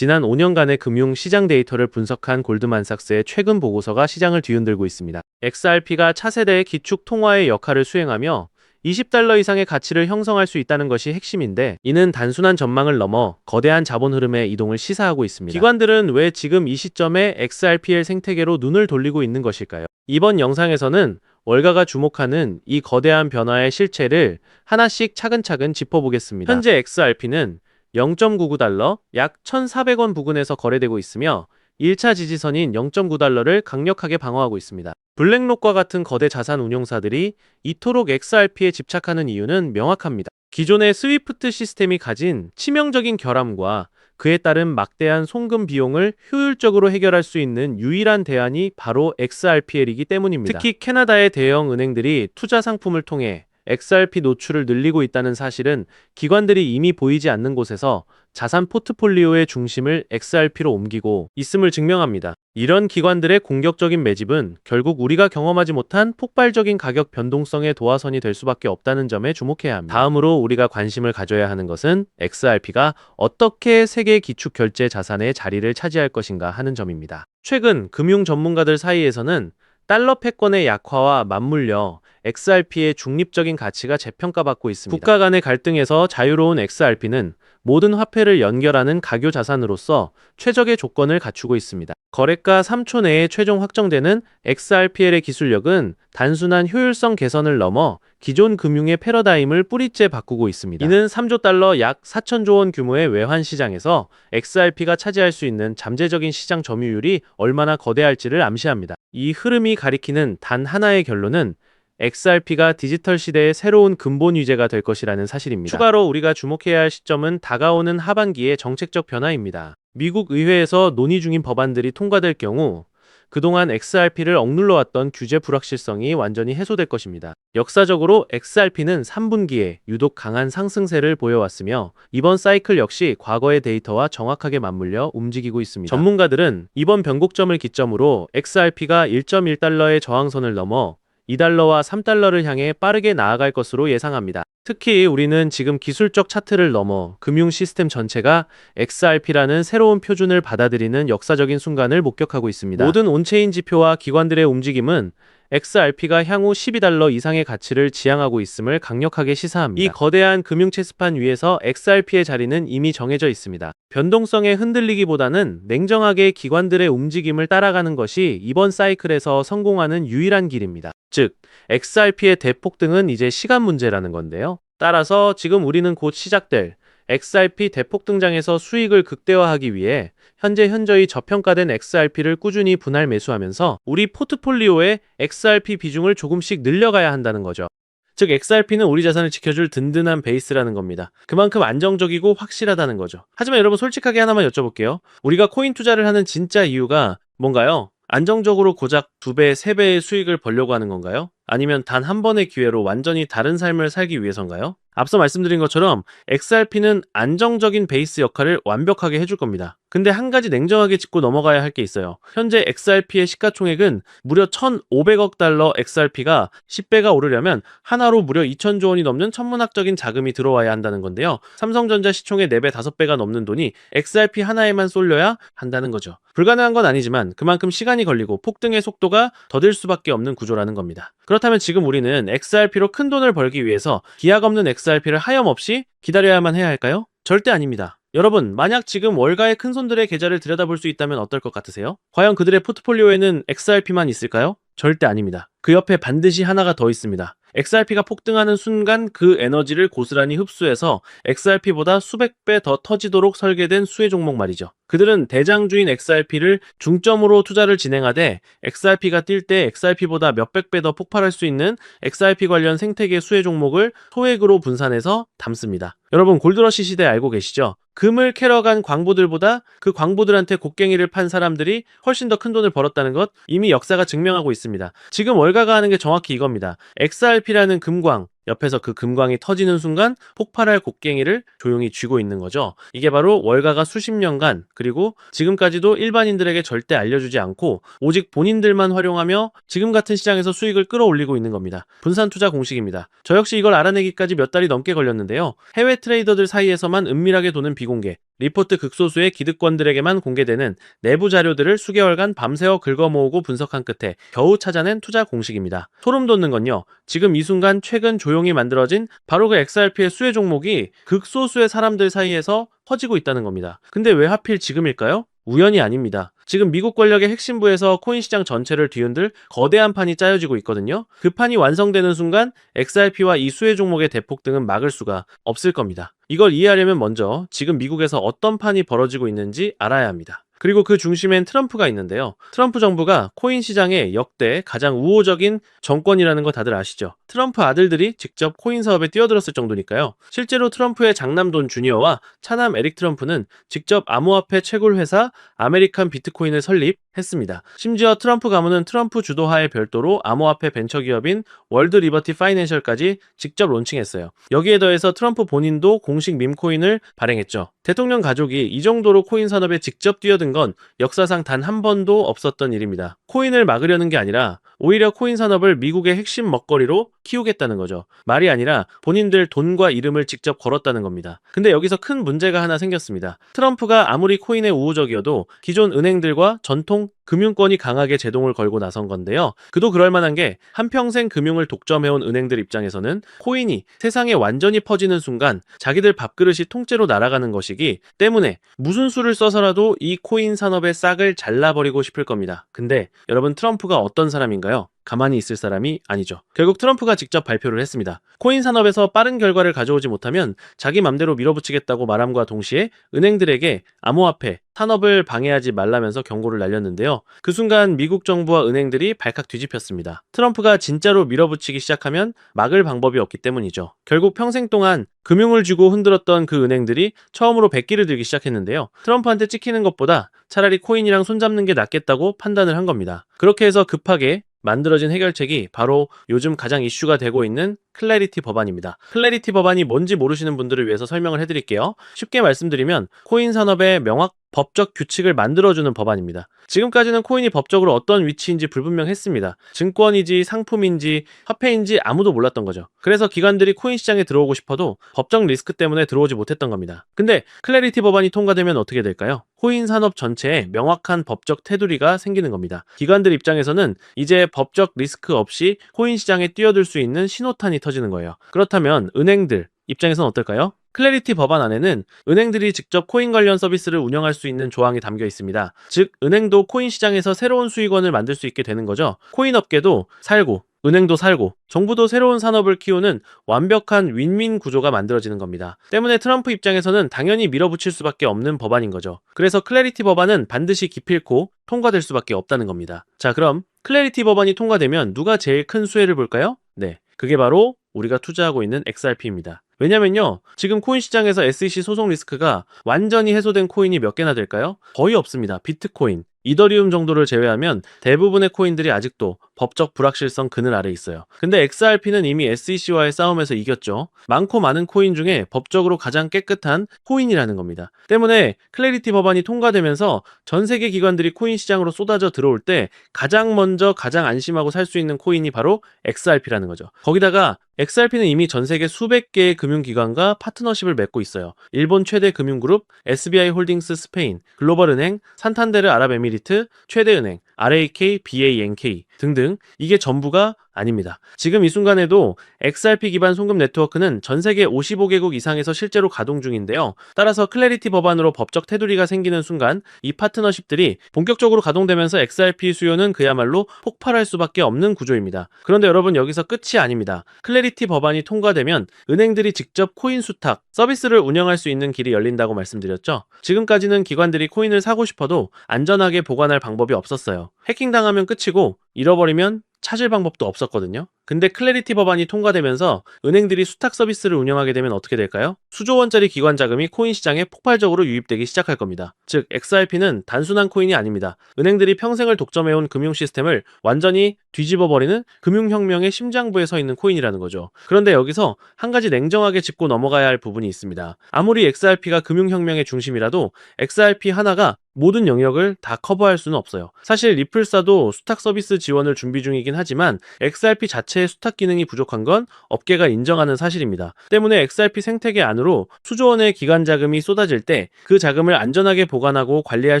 지난 5년간의 금융 시장 데이터를 분석한 골드만삭스의 최근 보고서가 시장을 뒤흔들고 있습니다. XRP가 차세대의 기축 통화의 역할을 수행하며 $20 이상의 가치를 형성할 수 있다는 것이 핵심인데, 이는 단순한 전망을 넘어 거대한 자본 흐름의 이동을 시사하고 있습니다. 기관들은 왜 지금 이 시점에 XRPL 생태계로 눈을 돌리고 있는 것일까요? 이번 영상에서는 월가가 주목하는 이 거대한 변화의 실체를 하나씩 차근차근 짚어보겠습니다. 현재 XRP는 $0.99, 약 1,400원 부근에서 거래되고 있으며 1차 지지선인 $0.9를 강력하게 방어하고 있습니다. 블랙록과 같은 거대 자산 운용사들이 이토록 XRP에 집착하는 이유는 명확합니다. 기존의 스위프트 시스템이 가진 치명적인 결함과 그에 따른 막대한 송금 비용을 효율적으로 해결할 수 있는 유일한 대안이 바로 XRPL이기 때문입니다. 특히 캐나다의 대형 은행들이 투자 상품을 통해 XRP 노출을 늘리고 있다는 사실은 기관들이 이미 보이지 않는 곳에서 자산 포트폴리오의 중심을 XRP로 옮기고 있음을 증명합니다. 이런 기관들의 공격적인 매집은 결국 우리가 경험하지 못한 폭발적인 가격 변동성의 도화선이 될 수밖에 없다는 점에 주목해야 합니다. 다음으로 우리가 관심을 가져야 하는 것은 XRP가 어떻게 세계 기축 결제 자산의 자리를 차지할 것인가 하는 점입니다. 최근 금융 전문가들 사이에서는 달러 패권의 약화와 맞물려 XRP의 중립적인 가치가 재평가받고 있습니다. 국가 간의 갈등에서 자유로운 XRP는 모든 화폐를 연결하는 가교 자산으로서 최적의 조건을 갖추고 있습니다. 거래가 3초 내에 최종 확정되는 XRPL의 기술력은 단순한 효율성 개선을 넘어 기존 금융의 패러다임을 뿌리째 바꾸고 있습니다. 이는 3조 달러 약 4천조 원 규모의 외환 시장에서 XRP가 차지할 수 있는 잠재적인 시장 점유율이 얼마나 거대할지를 암시합니다. 이 흐름이 가리키는 단 하나의 결론은 XRP가 디지털 시대의 새로운 근본 위제가 될 것이라는 사실입니다. 추가로 우리가 주목해야 할 시점은 다가오는 하반기의 정책적 변화입니다. 미국 의회에서 논의 중인 법안들이 통과될 경우 그동안 XRP를 억눌러왔던 규제 불확실성이 완전히 해소될 것입니다. 역사적으로 XRP는 3분기에 유독 강한 상승세를 보여왔으며 이번 사이클 역시 과거의 데이터와 정확하게 맞물려 움직이고 있습니다. 전문가들은 이번 변곡점을 기점으로 XRP가 $1.1의 저항선을 넘어 $2와 $3를 향해 빠르게 나아갈 것으로 예상합니다. 특히 우리는 지금 기술적 차트를 넘어 금융 시스템 전체가 XRP라는 새로운 표준을 받아들이는 역사적인 순간을 목격하고 있습니다. 모든 온체인 지표와 기관들의 움직임은 XRP가 향후 $12 이상의 가치를 지향하고 있음을 강력하게 시사합니다. 이 거대한 금융 체스판 위에서 XRP의 자리는 이미 정해져 있습니다. 변동성에 흔들리기보다는 냉정하게 기관들의 움직임을 따라가는 것이 이번 사이클에서 성공하는 유일한 길입니다. 즉, XRP의 대폭등은 이제 시간 문제라는 건데요. 따라서 지금 우리는 곧 시작될 XRP 대폭 등장에서 수익을 극대화하기 위해 현재 현저히 저평가된 XRP를 꾸준히 분할 매수하면서 우리 포트폴리오의 XRP 비중을 조금씩 늘려가야 한다는 거죠. 즉, XRP는 우리 자산을 지켜줄 든든한 베이스라는 겁니다. 그만큼 안정적이고 확실하다는 거죠. 하지만 여러분, 솔직하게 하나만 여쭤볼게요. 우리가 코인 투자를 하는 진짜 이유가 뭔가요? 안정적으로 고작 2배, 3배의 수익을 벌려고 하는 건가요? 아니면 단 한 번의 기회로 완전히 다른 삶을 살기 위해서인가요? 앞서 말씀드린 것처럼 XRP는 안정적인 베이스 역할을 완벽하게 해줄 겁니다. 근데 한 가지 냉정하게 짚고 넘어가야 할 게 있어요. 현재 XRP의 시가총액은 무려 $1,500억 XRP가 10배가 오르려면 하나로 무려 2천조 원이 넘는 천문학적인 자금이 들어와야 한다는 건데요. 삼성전자 시총의 4배, 5배가 넘는 돈이 XRP 하나에만 쏠려야 한다는 거죠. 불가능한 건 아니지만 그만큼 시간이 걸리고 폭등의 속도가 더딜 수밖에 없는 구조라는 겁니다. 그렇다면 지금 우리는 XRP로 큰 돈을 벌기 위해서 기약 없는 XRP를 하염없이 기다려야만 해야 할까요? 절대 아닙니다. 여러분, 만약 지금 월가의 큰손들의 계좌를 들여다볼 수 있다면 어떨 것 같으세요? 과연 그들의 포트폴리오에는 XRP만 있을까요? 절대 아닙니다. 그 옆에 반드시 하나가 더 있습니다. XRP가 폭등하는 순간 그 에너지를 고스란히 흡수해서 XRP보다 수백 배 더 터지도록 설계된 수혜 종목 말이죠. 그들은 대장주인 XRP를 중점으로 투자를 진행하되 XRP가 뛸 때 XRP보다 몇백 배 더 폭발할 수 있는 XRP 관련 생태계 수혜 종목을 소액으로 분산해서 담습니다. 여러분, 골드러시 시대 알고 계시죠? 금을 캐러 간 광부들보다 그 광부들한테 곡괭이를 판 사람들이 훨씬 더 큰 돈을 벌었다는 것 이미 역사가 증명하고 있습니다. 지금 월가가 하는 게 정확히 이겁니다. XRP라는 금광, 옆에서 그 금광이 터지는 순간 폭발할 곡괭이를 조용히 쥐고 있는 거죠. 이게 바로 월가가 수십 년간, 그리고 지금까지도 일반인들에게 절대 알려주지 않고 오직 본인들만 활용하며 지금 같은 시장에서 수익을 끌어올리고 있는 겁니다. 분산 투자 공식입니다. 저 역시 이걸 알아내기까지 몇 달이 넘게 걸렸는데요. 해외 트레이더들 사이에서만 은밀하게 도는 비공개, 리포트 극소수의 기득권들에게만 공개되는 내부 자료들을 수개월간 밤새워 긁어모으고 분석한 끝에 겨우 찾아낸 투자 공식입니다. 소름 돋는 건요. 지금 이 순간 최근 조용히 만들어진 바로 그 XRP의 수혜 종목이 극소수의 사람들 사이에서 퍼지고 있다는 겁니다. 근데 왜 하필 지금일까요? 우연이 아닙니다. 지금 미국 권력의 핵심부에서 코인 시장 전체를 뒤흔들 거대한 판이 짜여지고 있거든요. 그 판이 완성되는 순간 XRP와 이 수혜 종목의 대폭등은 막을 수가 없을 겁니다. 이걸 이해하려면 먼저 지금 미국에서 어떤 판이 벌어지고 있는지 알아야 합니다. 그리고 그 중심엔 트럼프가 있는데요. 트럼프 정부가 코인 시장의 역대 가장 우호적인 정권이라는 거 다들 아시죠? 트럼프 아들들이 직접 코인 사업에 뛰어들었을 정도니까요. 실제로 트럼프의 장남 돈 주니어와 차남 에릭 트럼프는 직접 암호화폐 채굴 회사 아메리칸 비트코인을 설립했습니다. 심지어 트럼프 가문은 트럼프 주도하에 별도로 암호화폐 벤처기업인 월드 리버티 파이낸셜까지 직접 론칭했어요. 여기에 더해서 트럼프 본인도 공식 밈코인을 발행했죠. 대통령 가족이 이 정도로 코인 산업에 직접 뛰어든 건 역사상 단 한 번도 없었던 일입니다. 코인을 막으려는 게 아니라 오히려 코인 산업을 미국의 핵심 먹거리로 키우겠다는 거죠. 말이 아니라 본인들 돈과 이름을 직접 걸었다는 겁니다. 근데 여기서 큰 문제가 하나 생겼습니다. 트럼프가 아무리 코인에 우호적이어도 기존 은행들과 전통 금융권이 강하게 제동을 걸고 나선 건데요. 그도 그럴 만한 게 한평생 금융을 독점해온 은행들 입장에서는 코인이 세상에 완전히 퍼지는 순간 자기들 밥그릇이 통째로 날아가는 것이기 때문에 무슨 수를 써서라도 이 코인 산업의 싹을 잘라버리고 싶을 겁니다. 근데 여러분 트럼프가 어떤 사람인가요? 가만히 있을 사람이 아니죠. 결국 트럼프가 직접 발표를 했습니다. 코인 산업에서 빠른 결과를 가져오지 못하면 자기 맘대로 밀어붙이겠다고 말함과 동시에 은행들에게 암호화폐 산업을 방해하지 말라면서 경고를 날렸는데요. 그 순간 미국 정부와 은행들이 발칵 뒤집혔습니다. 트럼프가 진짜로 밀어붙이기 시작하면 막을 방법이 없기 때문이죠. 결국 평생 동안 금융을 쥐고 흔들었던 그 은행들이 처음으로 백기를 들기 시작했는데요. 트럼프한테 찍히는 것보다 차라리 코인이랑 손잡는 게 낫겠다고 판단을 한 겁니다. 그렇게 해서 급하게 만들어진 해결책이 바로 요즘 가장 이슈가 되고 있는 클래리티 법안입니다. 클래리티 법안이 뭔지 모르시는 분들을 위해서 설명을 해드릴게요. 쉽게 말씀드리면 코인 산업의 명확 법적 규칙을 만들어주는 법안입니다. 지금까지는 코인이 법적으로 어떤 위치인지 불분명했습니다. 증권이지 상품인지 화폐인지 아무도 몰랐던 거죠. 그래서 기관들이 코인 시장에 들어오고 싶어도 법적 리스크 때문에 들어오지 못했던 겁니다. 근데 클래리티 법안이 통과되면 어떻게 될까요? 코인 산업 전체에 명확한 법적 테두리가 생기는 겁니다. 기관들 입장에서는 이제 법적 리스크 없이 코인 시장에 뛰어들 수 있는 신호탄이 터지는 거예요. 그렇다면 은행들 입장에서는 어떨까요? 클래리티 법안 안에는 은행들이 직접 코인 관련 서비스를 운영할 수 있는 조항이 담겨 있습니다. 즉, 은행도 코인 시장에서 새로운 수익원을 만들 수 있게 되는 거죠. 코인 업계도 살고, 은행도 살고, 정부도 새로운 산업을 키우는 완벽한 윈윈 구조가 만들어지는 겁니다. 때문에 트럼프 입장에서는 당연히 밀어붙일 수밖에 없는 법안인 거죠. 그래서 클래리티 법안은 반드시 기필코 통과될 수밖에 없다는 겁니다. 자, 그럼 클래리티 법안이 통과되면 누가 제일 큰 수혜를 볼까요? 네, 그게 바로 우리가 투자하고 있는 XRP입니다. 왜냐면요, 지금 코인 시장에서 SEC 소송 리스크가 완전히 해소된 코인이 몇 개나 될까요? 거의 없습니다. 비트코인, 이더리움 정도를 제외하면 대부분의 코인들이 아직도 법적 불확실성 그늘 아래 있어요. 근데 XRP는 이미 SEC와의 싸움에서 이겼죠. 많고 많은 코인 중에 법적으로 가장 깨끗한 코인이라는 겁니다. 때문에 클래리티 법안이 통과되면서 전 세계 기관들이 코인 시장으로 쏟아져 들어올 때 가장 먼저 가장 안심하고 살 수 있는 코인이 바로 XRP라는 거죠. 거기다가 XRP는 이미 전 세계 수백 개의 금융기관과 파트너십을 맺고 있어요. 일본 최대 금융그룹 SBI 홀딩스 스페인, 글로벌은행, 산탄데르 아랍에미리트, 최대은행, RAK, BANK 등등, 이게 전부가 아닙니다. 지금 이 순간에도 XRP 기반 송금 네트워크는 전 세계 55개국 이상에서 실제로 가동 중인데요. 따라서 클래리티 법안으로 법적 테두리가 생기는 순간 이 파트너십들이 본격적으로 가동되면서 XRP 수요는 그야말로 폭발할 수밖에 없는 구조입니다. 그런데 여러분, 여기서 끝이 아닙니다. 클래리티 법안이 통과되면 은행들이 직접 코인 수탁 서비스를 운영할 수 있는 길이 열린다고 말씀드렸죠. 지금까지는 기관들이 코인을 사고 싶어도 안전하게 보관할 방법이 없었어요. 해킹당하면 끝이고 잃어버리면 찾을 방법도 없었거든요. 근데 클래리티 법안이 통과되면서 은행들이 수탁 서비스를 운영하게 되면 어떻게 될까요? 수조 원짜리 기관 자금이 코인 시장에 폭발적으로 유입되기 시작할 겁니다. 즉, XRP는 단순한 코인이 아닙니다. 은행들이 평생을 독점해온 금융 시스템을 완전히 뒤집어버리는 금융혁명의 심장부에 서 있는 코인이라는 거죠. 그런데 여기서 한 가지 냉정하게 짚고 넘어가야 할 부분이 있습니다. 아무리 XRP가 금융혁명의 중심이라도 XRP 하나가 모든 영역을 다 커버할 수는 없어요. 사실 리플사도 수탁 서비스 지원을 준비 중이긴 하지만 XRP 자체 자체의 수탁 기능이 부족한 건 업계가 인정하는 사실입니다. 때문에 XRP 생태계 안으로 수조 원의 기관 자금이 쏟아질 때 그 자금을 안전하게 보관하고 관리할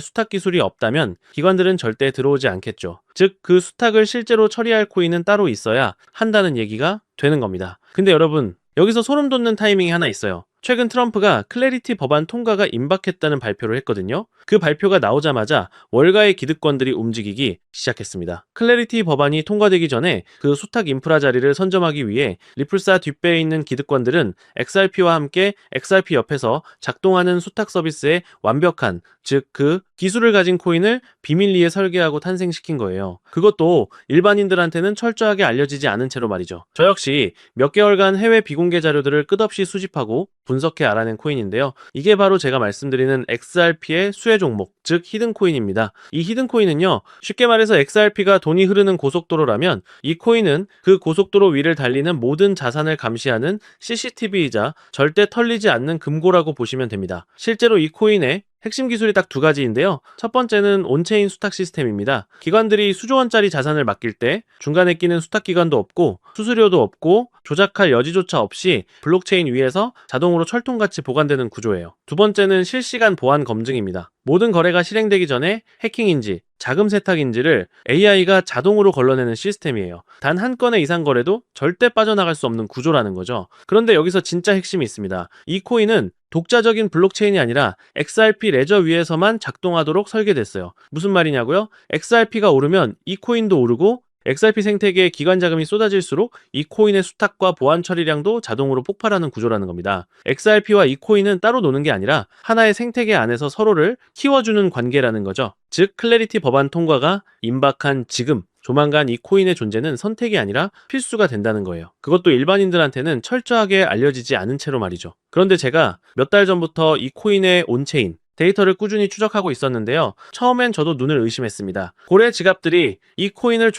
수탁 기술이 없다면 기관들은 절대 들어오지 않겠죠. 즉, 그 수탁을 실제로 처리할 코인은 따로 있어야 한다는 얘기가 되는 겁니다. 근데 여러분, 여기서 소름 돋는 타이밍이 하나 있어요. 최근 트럼프가 클래리티 법안 통과가 임박했다는 발표를 했거든요. 그 발표가 나오자마자 월가의 기득권들이 움직이기 시작했습니다. 클래리티 법안이 통과되기 전에 그 수탁 인프라 자리를 선점하기 위해 리플사 뒷배에 있는 기득권들은 XRP와 함께 XRP 옆에서 작동하는 수탁 서비스의 완벽한, 즉 그 기술을 가진 코인을 비밀리에 설계하고 탄생시킨 거예요. 그것도 일반인들한테는 철저하게 알려지지 않은 채로 말이죠. 저 역시 몇 개월간 해외 비공개 자료들을 끝없이 수집하고 분석해 알아낸 코인인데요. 이게 바로 제가 말씀드리는 XRP의 수혜 종목, 즉 히든코인입니다. 이 히든코인은요, 쉽게 말해서 XRP가 돈이 흐르는 고속도로라면 이 코인은 그 고속도로 위를 달리는 모든 자산을 감시하는 CCTV이자 절대 털리지 않는 금고라고 보시면 됩니다. 실제로 이 코인의 핵심 기술이 딱 두 가지인데요. 첫 번째는 온체인 수탁 시스템입니다. 기관들이 수조 원짜리 자산을 맡길 때 중간에 끼는 수탁 기관도 없고 수수료도 없고 조작할 여지조차 없이 블록체인 위에서 자동으로 철통같이 보관되는 구조예요. 두 번째는 실시간 보안 검증입니다. 모든 거래가 실행되기 전에 해킹인지 자금 세탁인지를 AI가 자동으로 걸러내는 시스템이에요. 단 한 건의 이상 거래도 절대 빠져나갈 수 없는 구조라는 거죠. 그런데 여기서 진짜 핵심이 있습니다. 이 코인은 독자적인 블록체인이 아니라 XRP 레저 위에서만 작동하도록 설계됐어요. 무슨 말이냐고요? XRP가 오르면 이 코인도 오르고 XRP 생태계에 기관 자금이 쏟아질수록 이 코인의 수탁과 보안 처리량도 자동으로 폭발하는 구조라는 겁니다. XRP와 이 코인은 따로 노는 게 아니라 하나의 생태계 안에서 서로를 키워주는 관계라는 거죠. 즉, 클래리티 법안 통과가 임박한 지금 조만간 이 코인의 존재는 선택이 아니라 필수가 된다는 거예요. 그것도 일반인들한테는 철저하게 알려지지 않은 채로 말이죠. 그런데 제가 몇 달 전부터 이 코인의 온체인 데이터를 꾸준히 추적하고 있었는데요. 처음엔 저도 눈을 의심했습니다. 고래 지갑들이 이 코인을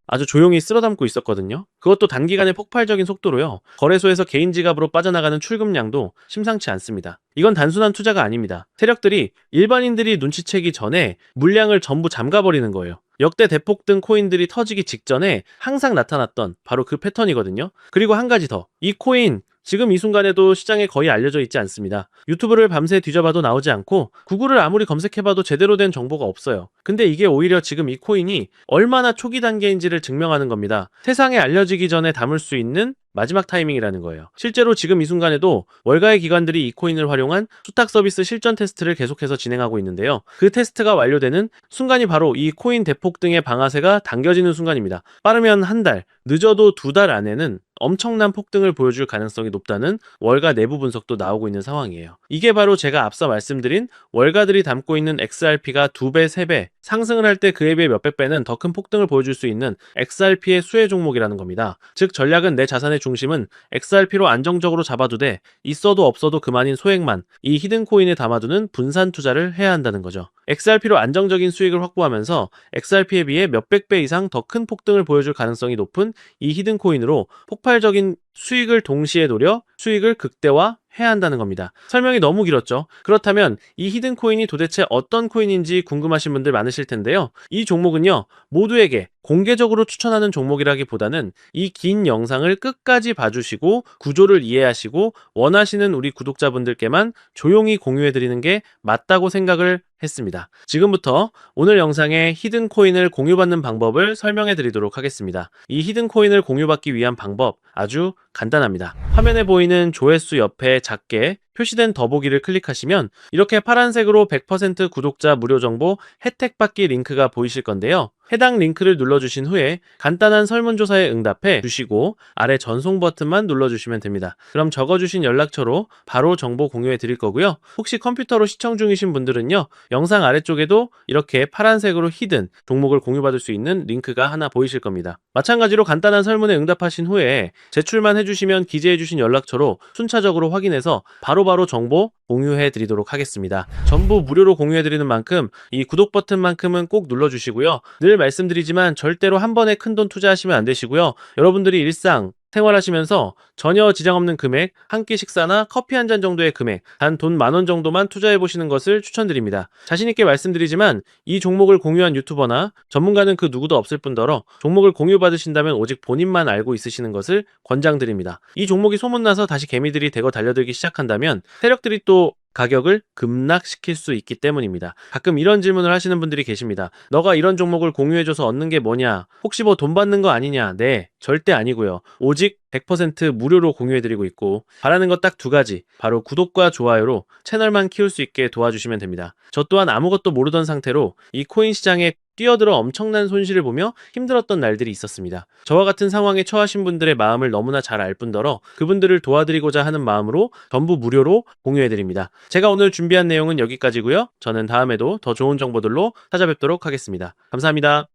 아주 조용히 쓸어담고 있었거든요. 그것도 단기간에 폭발적인 속도로요. 거래소에서 개인 지갑으로 빠져나가는 출금량도 심상치 않습니다. 이건 단순한 투자가 아닙니다. 세력들이 일반인들이 눈치채기 전에 물량을 전부 잠가버리는 거예요. 역대 대폭등 코인들이 터지기 직전에 항상 나타났던 바로 그 패턴이거든요. 그리고 한 가지 더. 이 코인 지금 이 순간에도 시장에 거의 알려져 있지 않습니다. 유튜브를 밤새 뒤져봐도 나오지 않고 구글을 아무리 검색해봐도 제대로 된 정보가 없어요. 근데 이게 오히려 지금 이 코인이 얼마나 초기 단계인지를 증명하는 겁니다. 세상에 알려지기 전에 담을 수 있는 마지막 타이밍이라는 거예요. 실제로 지금 이 순간에도 월가의 기관들이 이 코인을 활용한 수탁 서비스 실전 테스트를 계속해서 진행하고 있는데요. 그 테스트가 완료되는 순간이 바로 이 코인 대폭등의 방아쇠가 당겨지는 순간입니다. 빠르면 한 달, 늦어도 2달 안에는 엄청난 폭등을 보여줄 가능성이 높다는 월가 내부 분석도 나오고 있는 상황이에요. 이게 바로 제가 앞서 말씀드린 월가들이 담고 있는 XRP가 2배, 3배, 상승을 할 때 그에 비해 몇백 배는 더 큰 폭등을 보여줄 수 있는 XRP의 수혜 종목이라는 겁니다. 즉, 전략은 내 자산의 중심은 XRP로 안정적으로 잡아두되 있어도 없어도 그만인 소액만 이 히든코인에 담아두는 분산 투자를 해야 한다는 거죠. XRP로 안정적인 수익을 확보하면서 XRP에 비해 몇백 배 이상 더 큰 폭등을 보여줄 가능성이 높은 이 히든코인으로 폭발적인 수익을 동시에 노려 수익을 극대화해야 한다는 겁니다. 설명이 너무 길었죠. 그렇다면 이 히든코인이 도대체 어떤 코인인지 궁금하신 분들 많으실 텐데요. 이 종목은요, 모두에게 공개적으로 추천하는 종목이라기보다는 이 긴 영상을 끝까지 봐주시고 구조를 이해하시고 원하시는 우리 구독자분들께만 조용히 공유해드리는 게 맞다고 생각을 했습니다. 지금부터 오늘 영상의 히든코인을 공유받는 방법을 설명해 드리도록 하겠습니다. 이 히든코인을 공유받기 위한 방법 아주 간단합니다. 화면에 보이는 조회수 옆에 작게 표시된 더보기를 클릭하시면 이렇게 파란색으로 100% 구독자 무료 정보 혜택 받기 링크가 보이실 건데요. 해당 링크를 눌러주신 후에 간단한 설문조사에 응답해 주시고 아래 전송 버튼만 눌러주시면 됩니다. 그럼 적어주신 연락처로 바로 정보 공유해 드릴 거고요. 혹시 컴퓨터로 시청 중이신 분들은요, 영상 아래쪽에도 이렇게 파란색으로 히든 종목을 공유받을 수 있는 링크가 하나 보이실 겁니다. 마찬가지로 간단한 설문에 응답하신 후에 제출만 해주시면 기재해주신 연락처로 순차적으로 확인해서 바로바로 정보 공유해 드리도록 하겠습니다. 전부 무료로 공유해 드리는 만큼 이 구독 버튼만큼은 꼭 눌러주시고요. 늘 말씀드리지만 절대로 한 번에 큰돈 투자하시면 안 되시고요. 여러분들이 일상 생활하시면서 전혀 지장 없는 금액, 한 끼 식사나 커피 한 잔 정도의 금액, 단 돈 10,000원 정도만 투자해 보시는 것을 추천드립니다. 자신 있게 말씀드리지만 이 종목을 공유한 유튜버나 전문가는 그 누구도 없을 뿐더러 종목을 공유받으신다면 오직 본인만 알고 있으시는 것을 권장드립니다. 이 종목이 소문나서 다시 개미들이 대거 달려들기 시작한다면 세력들이 또 가격을 급락시킬 수 있기 때문입니다. 가끔 이런 질문을 하시는 분들이 계십니다. 너가 이런 종목을 공유해줘서 얻는 게 뭐냐? 혹시 뭐 돈 받는 거 아니냐? 네, 절대 아니고요. 오직 100% 무료로 공유해드리고 있고 바라는 것 딱 두 가지, 바로 구독과 좋아요로 채널만 키울 수 있게 도와주시면 됩니다. 저 또한 아무것도 모르던 상태로 이 코인 시장에 뛰어들어 엄청난 손실을 보며 힘들었던 날들이 있었습니다. 저와 같은 상황에 처하신 분들의 마음을 너무나 잘 알 뿐더러 그분들을 도와드리고자 하는 마음으로 전부 무료로 공유해드립니다. 제가 오늘 준비한 내용은 여기까지고요. 저는 다음에도 더 좋은 정보들로 찾아뵙도록 하겠습니다. 감사합니다.